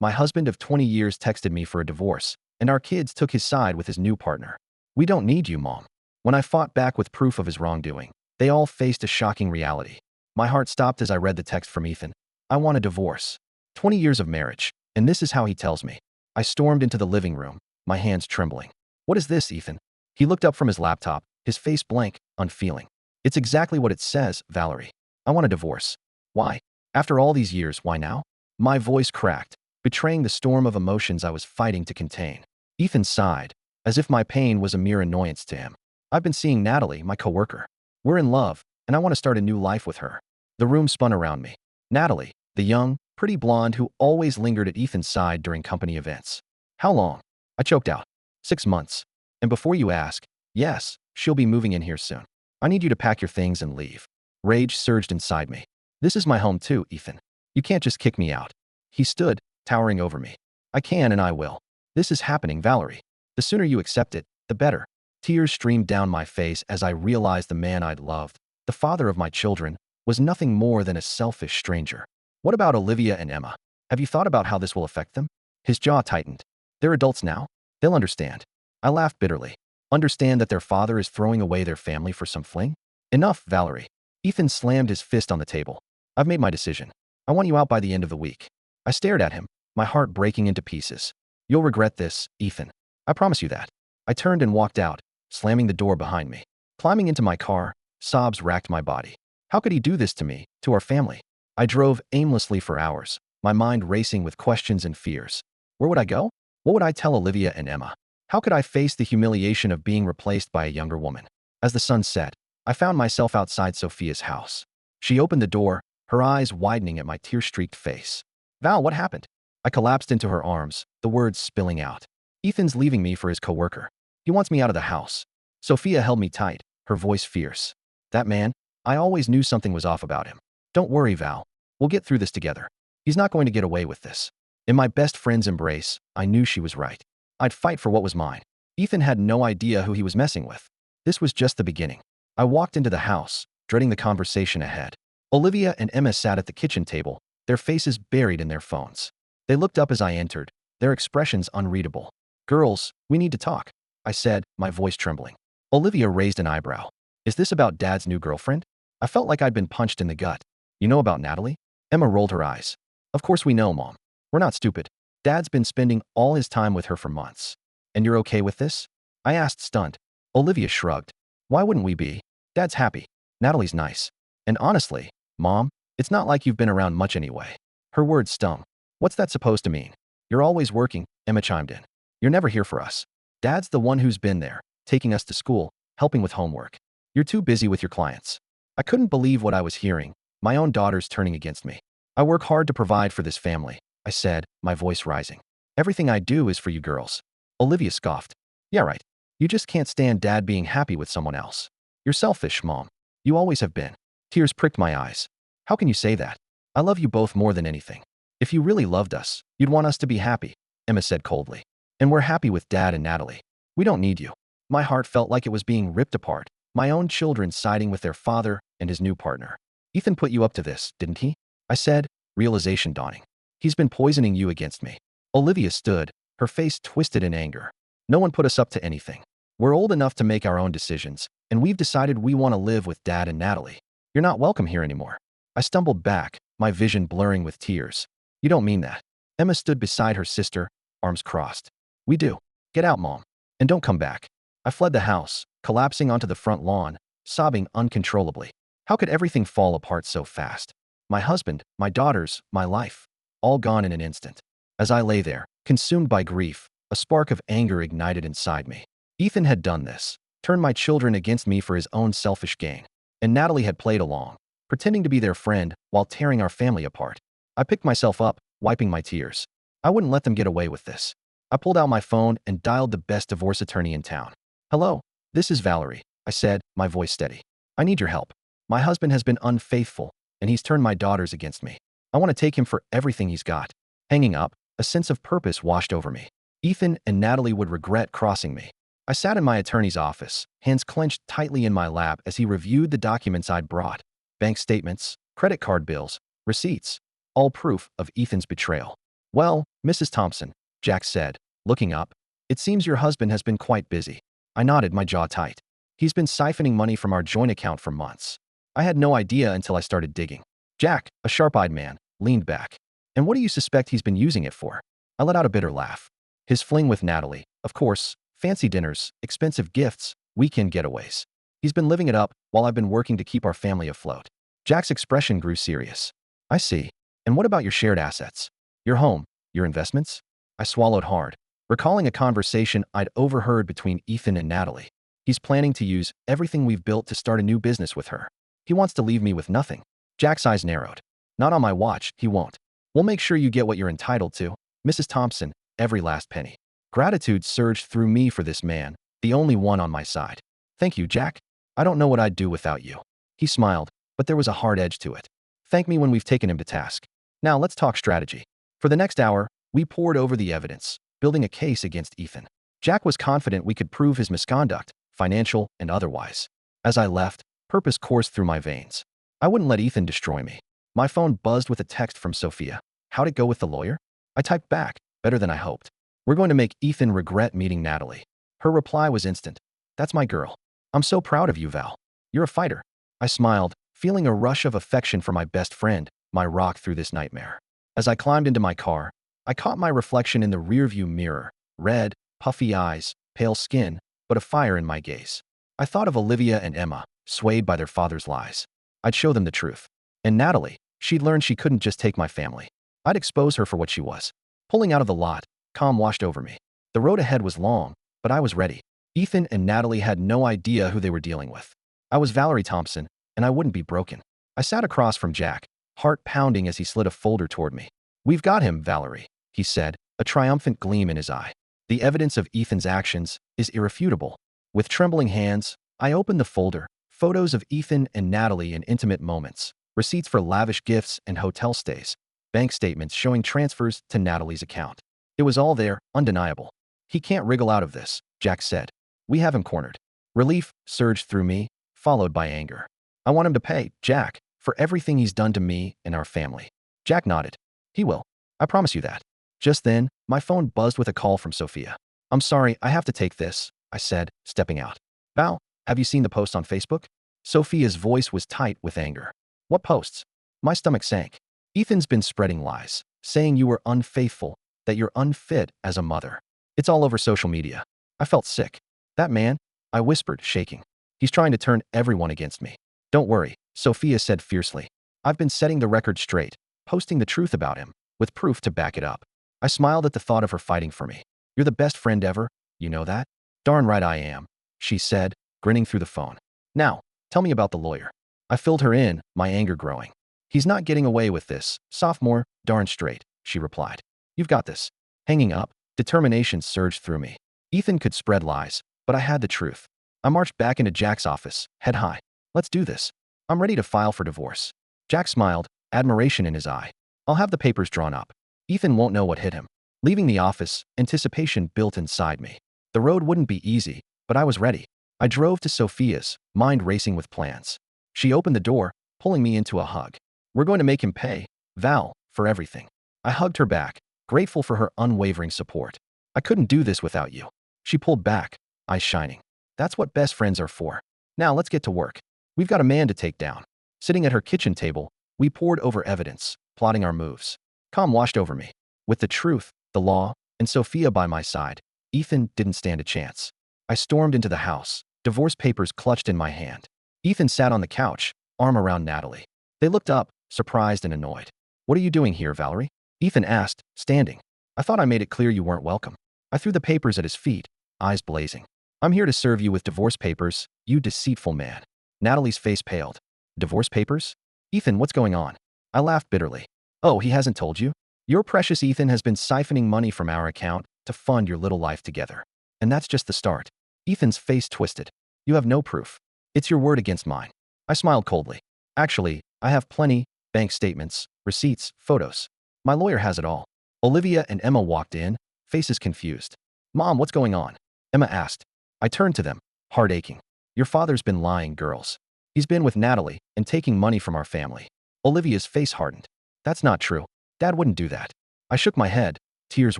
My husband of 20 years texted me for a divorce, and our kids took his side with his new partner. We don't need you, Mom. When I fought back with proof of his wrongdoing, they all faced a shocking reality. My heart stopped as I read the text from Ethan. I want a divorce. 20 years of marriage, and this is how he tells me. I stormed into the living room, my hands trembling. What is this, Ethan? He looked up from his laptop, his face blank, unfeeling. It's exactly what it says, Valerie. I want a divorce. Why? After all these years, why now? My voice cracked, betraying the storm of emotions I was fighting to contain. Ethan sighed, as if my pain was a mere annoyance to him. I've been seeing Natalie, my coworker. We're in love, and I want to start a new life with her. The room spun around me. Natalie, the young, pretty blonde who always lingered at Ethan's side during company events. How long? I choked out. 6 months. And before you ask, yes, she'll be moving in here soon. I need you to pack your things and leave. Rage surged inside me. This is my home too, Ethan. You can't just kick me out. He stood, towering over me. I can and I will. This is happening, Valerie. The sooner you accept it, the better. Tears streamed down my face as I realized the man I'd loved, the father of my children, was nothing more than a selfish stranger. What about Olivia and Emma? Have you thought about how this will affect them? His jaw tightened. They're adults now. They'll understand. I laughed bitterly. Understand that their father is throwing away their family for some fling? Enough, Valerie. Ethan slammed his fist on the table. I've made my decision. I want you out by the end of the week. I stared at him, my heart breaking into pieces. You'll regret this, Ethan. I promise you that. I turned and walked out, slamming the door behind me. Climbing into my car, sobs racked my body. How could he do this to me, to our family? I drove aimlessly for hours, my mind racing with questions and fears. Where would I go? What would I tell Olivia and Emma? How could I face the humiliation of being replaced by a younger woman? As the sun set, I found myself outside Sophia's house. She opened the door, her eyes widening at my tear-streaked face. Val, what happened? I collapsed into her arms, the words spilling out. Ethan's leaving me for his coworker. He wants me out of the house. Sophia held me tight, her voice fierce. That man, I always knew something was off about him. Don't worry, Val. We'll get through this together. He's not going to get away with this. In my best friend's embrace, I knew she was right. I'd fight for what was mine. Ethan had no idea who he was messing with. This was just the beginning. I walked into the house, dreading the conversation ahead. Olivia and Emma sat at the kitchen table, their faces buried in their phones. They looked up as I entered, their expressions unreadable. Girls, we need to talk, I said, my voice trembling. Olivia raised an eyebrow. Is this about Dad's new girlfriend? I felt like I'd been punched in the gut. You know about Natalie? Emma rolled her eyes. Of course we know, Mom. We're not stupid. Dad's been spending all his time with her for months. And you're okay with this? I asked, stunned. Olivia shrugged. Why wouldn't we be? Dad's happy. Natalie's nice. And honestly, Mom, it's not like you've been around much anyway. Her words stung. What's that supposed to mean? You're always working, Emma chimed in. You're never here for us. Dad's the one who's been there, taking us to school, helping with homework. You're too busy with your clients. I couldn't believe what I was hearing, my own daughters turning against me. I work hard to provide for this family, I said, my voice rising. Everything I do is for you girls. Olivia scoffed. Yeah, right. You just can't stand Dad being happy with someone else. You're selfish, Mom. You always have been. Tears pricked my eyes. How can you say that? I love you both more than anything. If you really loved us, you'd want us to be happy, Emma said coldly. And we're happy with Dad and Natalie. We don't need you. My heart felt like it was being ripped apart, my own children siding with their father and his new partner. Ethan put you up to this, didn't he? I said, realization dawning. He's been poisoning you against me. Olivia stood, her face twisted in anger. No one put us up to anything. We're old enough to make our own decisions, and we've decided we want to live with Dad and Natalie. You're not welcome here anymore. I stumbled back, my vision blurring with tears. You don't mean that. Emma stood beside her sister, arms crossed. We do. Get out, Mom. And don't come back. I fled the house, collapsing onto the front lawn, sobbing uncontrollably. How could everything fall apart so fast? My husband, my daughters, my life, all gone in an instant. As I lay there, consumed by grief, a spark of anger ignited inside me. Ethan had done this, turned my children against me for his own selfish gain. And Natalie had played along, pretending to be their friend while tearing our family apart. I picked myself up, wiping my tears. I wouldn't let them get away with this. I pulled out my phone and dialed the best divorce attorney in town. Hello, this is Valerie, I said, my voice steady. I need your help. My husband has been unfaithful, and he's turned my daughters against me. I want to take him for everything he's got. Hanging up, a sense of purpose washed over me. Ethan and Natalie would regret crossing me. I sat in my attorney's office, hands clenched tightly in my lap as he reviewed the documents I'd brought. Bank statements, credit card bills, receipts, all proof of Ethan's betrayal. Well, Mrs. Thompson, Jack said, looking up, it seems your husband has been quite busy. I nodded, my jaw tight. He's been siphoning money from our joint account for months. I had no idea until I started digging. Jack, a sharp-eyed man, leaned back. And what do you suspect he's been using it for? I let out a bitter laugh. His fling with Natalie, of course, fancy dinners, expensive gifts, weekend getaways. He's been living it up while I've been working to keep our family afloat. Jack's expression grew serious. I see. And what about your shared assets? Your home, your investments? I swallowed hard, recalling a conversation I'd overheard between Ethan and Natalie. He's planning to use everything we've built to start a new business with her. He wants to leave me with nothing. Jack's eyes narrowed. Not on my watch, he won't. We'll make sure you get what you're entitled to. Mrs. Thompson, every last penny. Gratitude surged through me for this man, the only one on my side. Thank you, Jack. I don't know what I'd do without you. He smiled, but there was a hard edge to it. Thank me when we've taken him to task. Now let's talk strategy. For the next hour, we pored over the evidence, building a case against Ethan. Jack was confident we could prove his misconduct, financial and otherwise. As I left, purpose coursed through my veins. I wouldn't let Ethan destroy me. My phone buzzed with a text from Sophia. How'd it go with the lawyer? I typed back, better than I hoped. We're going to make Ethan regret meeting Natalie. Her reply was instant. That's my girl. I'm so proud of you, Val. You're a fighter. I smiled, feeling a rush of affection for my best friend, my rock through this nightmare. As I climbed into my car, I caught my reflection in the rearview mirror. Red, puffy eyes, pale skin, but a fire in my gaze. I thought of Olivia and Emma, swayed by their father's lies. I'd show them the truth. And Natalie, she'd learned she couldn't just take my family. I'd expose her for what she was. Pulling out of the lot, calm washed over me. The road ahead was long, but I was ready. Ethan and Natalie had no idea who they were dealing with. I was Valerie Thompson, and I wouldn't be broken. I sat across from Jack, heart pounding as he slid a folder toward me. We've got him, Valerie, he said, a triumphant gleam in his eye. The evidence of Ethan's actions is irrefutable. With trembling hands, I opened the folder, photos of Ethan and Natalie in intimate moments, receipts for lavish gifts and hotel stays, bank statements showing transfers to Natalie's account. It was all there, undeniable. He can't wriggle out of this, Jack said. We have him cornered. Relief surged through me, followed by anger. I want him to pay, Jack, for everything he's done to me and our family. Jack nodded. He will. I promise you that. Just then, my phone buzzed with a call from Sophia. I'm sorry, I have to take this, I said, stepping out. Val, have you seen the post on Facebook? Sophia's voice was tight with anger. What posts? My stomach sank. Ethan's been spreading lies, saying you were unfaithful, that you're unfit as a mother. It's all over social media. I felt sick. That man, I whispered, shaking. He's trying to turn everyone against me. Don't worry, Sophia said fiercely. I've been setting the record straight, posting the truth about him, with proof to back it up. I smiled at the thought of her fighting for me. You're the best friend ever, you know that? Darn right I am, she said, grinning through the phone. Now, tell me about the lawyer. I filled her in, my anger growing. He's not getting away with this, sophomore, darn straight, she replied. You've got this. Hanging up, determination surged through me. Ethan could spread lies, but I had the truth. I marched back into Jack's office, head high. Let's do this. I'm ready to file for divorce. Jack smiled, admiration in his eye. I'll have the papers drawn up. Ethan won't know what hit him. Leaving the office, anticipation built inside me. The road wouldn't be easy, but I was ready. I drove to Sophia's, mind racing with plans. She opened the door, pulling me into a hug. We're going to make him pay, Val, for everything. I hugged her back, grateful for her unwavering support. I couldn't do this without you. She pulled back, eyes shining. That's what best friends are for. Now let's get to work. We've got a man to take down. Sitting at her kitchen table, we pored over evidence, plotting our moves. Calm washed over me. With the truth, the law, and Sophia by my side, Ethan didn't stand a chance. I stormed into the house, divorce papers clutched in my hand. Ethan sat on the couch, arm around Natalie. They looked up, surprised and annoyed. What are you doing here, Valerie? Ethan asked, standing. I thought I made it clear you weren't welcome. I threw the papers at his feet, eyes blazing. I'm here to serve you with divorce papers, you deceitful man. Natalie's face paled. Divorce papers? Ethan, what's going on? I laughed bitterly. Oh, he hasn't told you? Your precious Ethan has been siphoning money from our account to fund your little life together. And that's just the start. Ethan's face twisted. You have no proof. It's your word against mine. I smiled coldly. Actually, I have plenty, bank statements, receipts, photos. My lawyer has it all. Olivia and Emma walked in, faces confused. Mom, what's going on? Emma asked. I turned to them, heart aching. Your father's been lying, girls. He's been with Natalie and taking money from our family. Olivia's face hardened. That's not true. Dad wouldn't do that. I shook my head, tears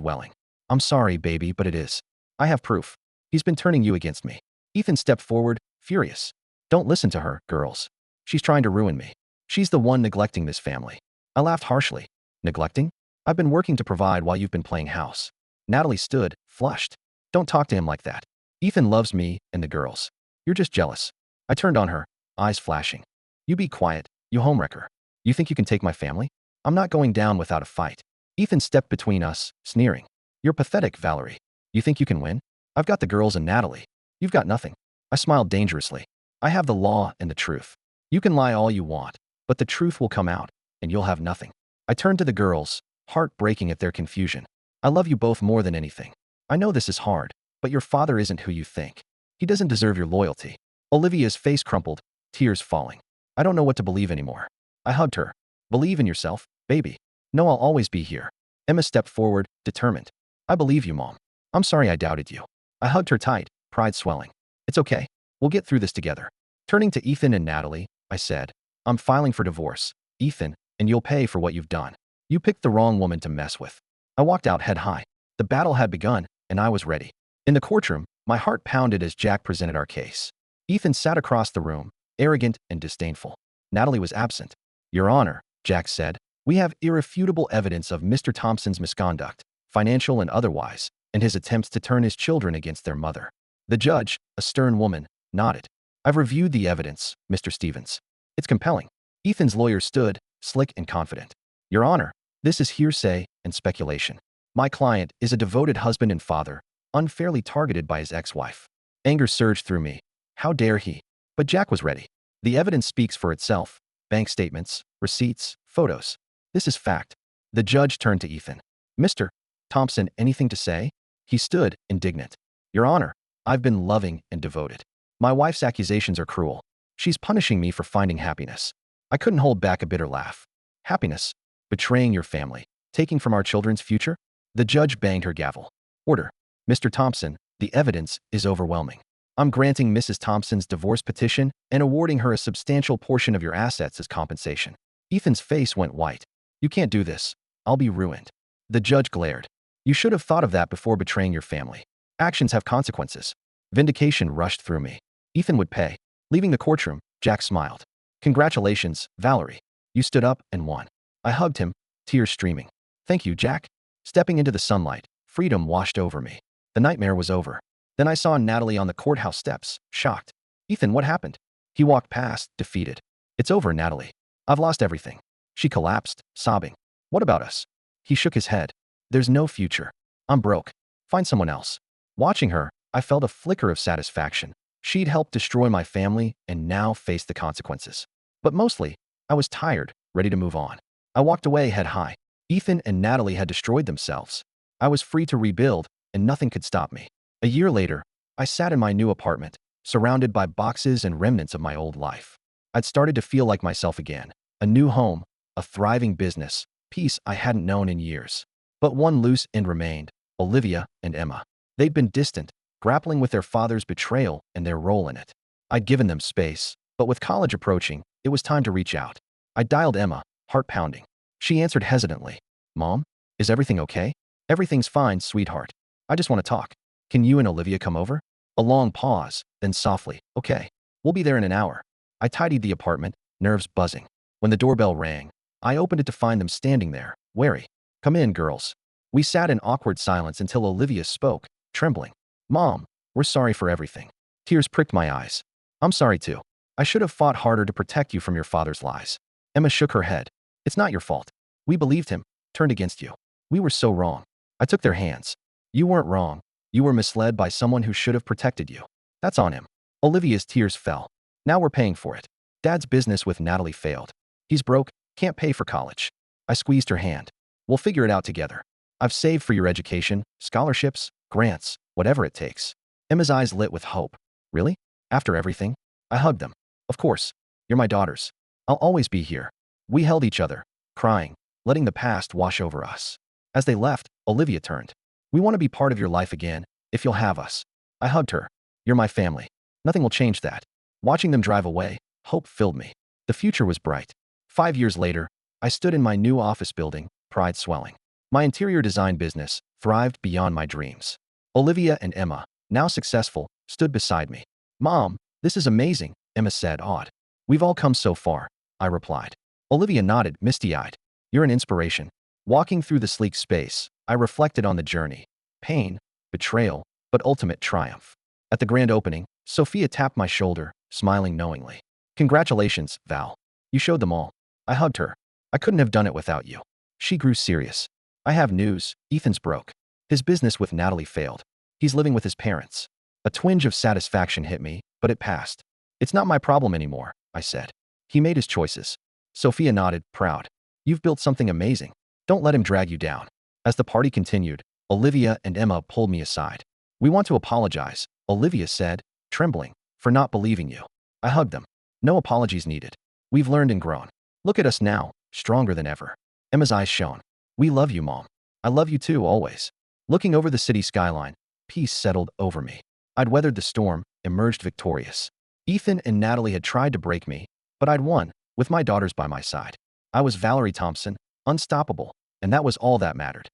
welling. I'm sorry, baby, but it is. I have proof. He's been turning you against me. Ethan stepped forward, furious. Don't listen to her, girls. She's trying to ruin me. She's the one neglecting this family. I laughed harshly. Neglecting? I've been working to provide while you've been playing house. Natalie stood, flushed. Don't talk to him like that. Ethan loves me and the girls. You're just jealous. I turned on her, eyes flashing. You be quiet, you homewrecker. You think you can take my family? I'm not going down without a fight. Ethan stepped between us, sneering. You're pathetic, Valerie. You think you can win? I've got the girls and Natalie. You've got nothing. I smiled dangerously. I have the law and the truth. You can lie all you want, but the truth will come out, and you'll have nothing. I turned to the girls, heart breaking at their confusion. I love you both more than anything. I know this is hard, but your father isn't who you think. He doesn't deserve your loyalty. Olivia's face crumpled, tears falling. I don't know what to believe anymore. I hugged her. Believe in yourself, baby. No, I'll always be here. Emma stepped forward, determined. I believe you, Mom. I'm sorry I doubted you. I hugged her tight, pride swelling. It's okay. We'll get through this together. Turning to Ethan and Natalie, I said, I'm filing for divorce, Ethan, and you'll pay for what you've done. You picked the wrong woman to mess with. I walked out head high. The battle had begun, and I was ready. In the courtroom, my heart pounded as Jack presented our case. Ethan sat across the room, arrogant and disdainful. Natalie was absent. Your Honor, Jack said, we have irrefutable evidence of Mr. Thompson's misconduct, financial and otherwise, and his attempts to turn his children against their mother. The judge, a stern woman, nodded. I've reviewed the evidence, Mr. Stevens. It's compelling. Ethan's lawyer stood, slick and confident. Your Honor, this is hearsay and speculation. My client is a devoted husband and father, unfairly targeted by his ex-wife. Anger surged through me. How dare he? But Jack was ready. The evidence speaks for itself. Bank statements, receipts, photos. This is fact. The judge turned to Ethan. Mr. Thompson, anything to say? He stood, indignant. Your Honor, I've been loving and devoted. My wife's accusations are cruel. She's punishing me for finding happiness. I couldn't hold back a bitter laugh. Happiness? Betraying your family? Taking from our children's future? The judge banged her gavel. Order. Mr. Thompson, the evidence is overwhelming. I'm granting Mrs. Thompson's divorce petition and awarding her a substantial portion of your assets as compensation. Ethan's face went white. You can't do this. I'll be ruined. The judge glared. You should have thought of that before betraying your family. Actions have consequences. Vindication rushed through me. Ethan would pay. Leaving the courtroom, Jack smiled. Congratulations, Valerie. You stood up and won. I hugged him, tears streaming. Thank you, Jack. Stepping into the sunlight, freedom washed over me. The nightmare was over. Then I saw Natalie on the courthouse steps, shocked. Ethan, what happened? He walked past, defeated. It's over, Natalie. I've lost everything. She collapsed, sobbing. What about us? He shook his head. There's no future. I'm broke. Find someone else. Watching her, I felt a flicker of satisfaction. She'd helped destroy my family and now faced the consequences. But mostly, I was tired, ready to move on. I walked away head high. Ethan and Natalie had destroyed themselves. I was free to rebuild, and nothing could stop me. A year later, I sat in my new apartment, surrounded by boxes and remnants of my old life. I'd started to feel like myself again. A new home, a thriving business, peace I hadn't known in years. But one loose end remained, Olivia and Emma. They'd been distant, grappling with their father's betrayal and their role in it. I'd given them space, but with college approaching, it was time to reach out. I dialed Emma, heart pounding. She answered hesitantly. Mom, is everything okay? Everything's fine, sweetheart. I just want to talk. Can you and Olivia come over? A long pause, then softly, okay. We'll be there in an hour. I tidied the apartment, nerves buzzing. When the doorbell rang, I opened it to find them standing there, wary. Come in, girls. We sat in awkward silence until Olivia spoke, trembling. Mom, we're sorry for everything. Tears pricked my eyes. I'm sorry too. I should have fought harder to protect you from your father's lies. Emma shook her head. It's not your fault. We believed him, turned against you. We were so wrong. I took their hands. You weren't wrong. You were misled by someone who should have protected you. That's on him. Olivia's tears fell. Now we're paying for it. Dad's business with Natalie failed. He's broke, can't pay for college. I squeezed her hand. We'll figure it out together. I've saved for your education, scholarships, grants, whatever it takes. Emma's eyes lit with hope. Really? After everything? I hugged them. Of course. You're my daughters. I'll always be here. We held each other, crying, letting the past wash over us. As they left, Olivia turned. We want to be part of your life again, if you'll have us. I hugged her. You're my family. Nothing will change that. Watching them drive away, hope filled me. The future was bright. 5 years later, I stood in my new office building, pride swelling. My interior design business thrived beyond my dreams. Olivia and Emma, now successful, stood beside me. Mom, this is amazing, Emma said, awed. We've all come so far, I replied. Olivia nodded, misty-eyed. You're an inspiration. Walking through the sleek space, I reflected on the journey. Pain, betrayal, but ultimate triumph. At the grand opening, Sophia tapped my shoulder, smiling knowingly. Congratulations, Val. You showed them all. I hugged her. I couldn't have done it without you. She grew serious. I have news. Ethan's broke. His business with Natalie failed. He's living with his parents. A twinge of satisfaction hit me, but it passed. It's not my problem anymore, I said. He made his choices. Sophia nodded, proud. You've built something amazing. Don't let him drag you down. As the party continued, Olivia and Emma pulled me aside. We want to apologize, Olivia said, trembling, for not believing you. I hugged them. No apologies needed. We've learned and grown. Look at us now, stronger than ever. Emma's eyes shone. We love you, Mom. I love you too, always. Looking over the city skyline, peace settled over me. I'd weathered the storm, emerged victorious. Ethan and Natalie had tried to break me, but I'd won, with my daughters by my side. I was Valerie Thompson, unstoppable, and that was all that mattered.